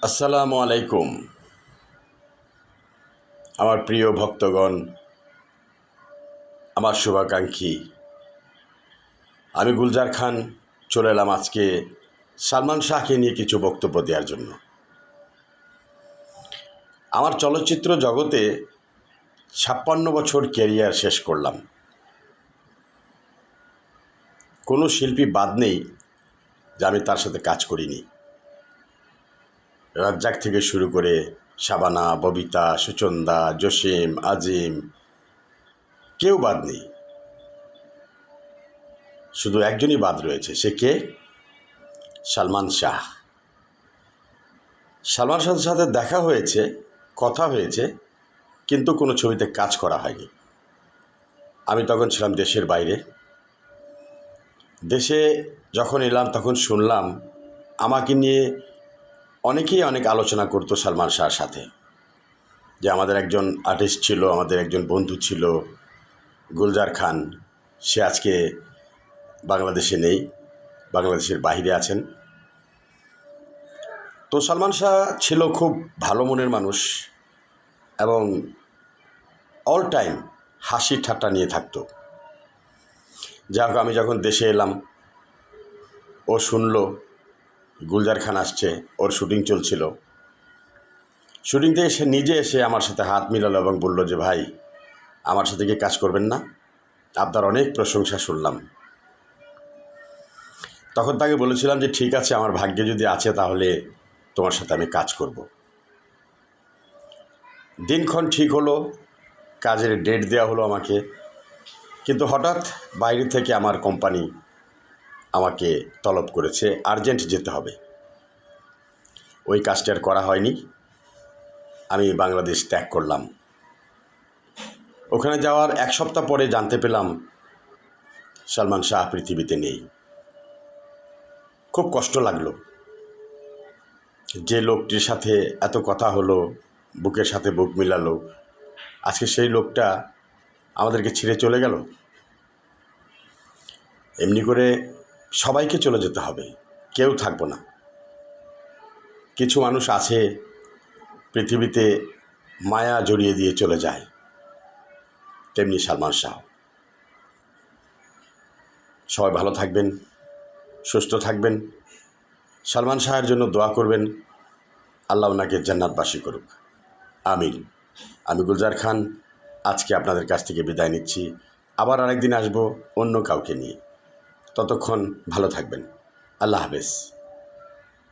আসসালামু আলাইকুম। আমার প্রিয় ভক্তগণ, আমার শুভাকাঙ্ক্ষী, আমি গুলজার খান চলে এলাম আজকে সালমান শাহকে নিয়ে কিছু বক্তব্য দেওয়ার জন্য। আমার চলচ্চিত্র জগতে 56 বছর ক্যারিয়ার শেষ করলাম। কোনো শিল্পী বাদ নেই যে আমি তার সাথে কাজ করিনি। রাজ্জাক থেকে শুরু করে শাবানা, ববিতা, সুচন্দা, জসিম, আজিম, কেউ বাদ নেই। শুধু একজনই বাদ রয়েছে, সে কে? সালমান শাহ। সালমান শাহের সাথে দেখা হয়েছে, কথা হয়েছে, কিন্তু কোনো ছবিতে কাজ করা হয়নি। আমি তখন ছিলাম দেশের বাইরে। দেশে যখন এলাম তখন শুনলাম আমাকে নিয়ে অনেকেই অনেক আলোচনা করতো সালমান শাহর সাথে, যে আমাদের একজন আর্টিস্ট ছিল, আমাদের একজন বন্ধু ছিল গুলজার খান, সে আজকে বাংলাদেশে নেই, বাংলাদেশের বাইরে আছেন। তো সালমান শাহ ছিল খুব ভালো মনের মানুষ এবং অল টাইম হাসি ঠাট্টা নিয়ে থাকতো। যাই হোক, আমি যখন দেশে এলাম, ও শুনলো গুলজার খান আসছে, ওর শুটিং চলছিল। শুটিং থেকে সে নিজে এসে আমার সাথে হাত মিলালো এবং বলল যে, ভাই, আমার সাথে কি কাজ করবেন না? আপনার অনেক প্রশংসা শুনলাম। তখন তাকে বলেছিলাম যে, ঠিক আছে, আমার ভাগ্যে যদি আছে তাহলে তোমার সাথে আমি কাজ করব। দিনক্ষণ ঠিক হলো, কাজের ডেট দেওয়া হলো আমাকে, কিন্তু হঠাৎ বাইরে থেকে আমার কোম্পানি আমাকে তলব করেছে, আর্জেন্ট যেতে হবে। ওই কাজটা আর করা হয়নি। আমি বাংলাদেশ ত্যাগ করলাম। ওখানে যাওয়ার এক সপ্তাহ পরে জানতে পেলাম সালমান শাহ পৃথিবীতে নেই। খুব কষ্ট লাগলো। যে লোকটির সাথে এত কথা হলো, বুকের সাথে বুক মিলালো, আজকে সেই লোকটা আমাদেরকে ছেড়ে চলে গেল। এমনি করে সবাইকে চলে যেতে হবে, কেউ থাকবো না। কিছু মানুষ আছে পৃথিবীতে মায়া জড়িয়ে দিয়ে চলে যায়, তেমনি সালমান শাহ। সবাই ভালো থাকবেন, সুস্থ থাকবেন, সালমান শাহের জন্য দোয়া করবেন, আল্লাহ ওনাকে জান্নাতবাসী করুক, আমিন। আমি গুলজার খান আজকে আপনাদের কাছ থেকে বিদায় নিচ্ছি। আবার আরেকদিন আসবো অন্য কাউকে নিয়ে। ততক্ষণ ভালো থাকবেন। আল্লাহ হাফেজ।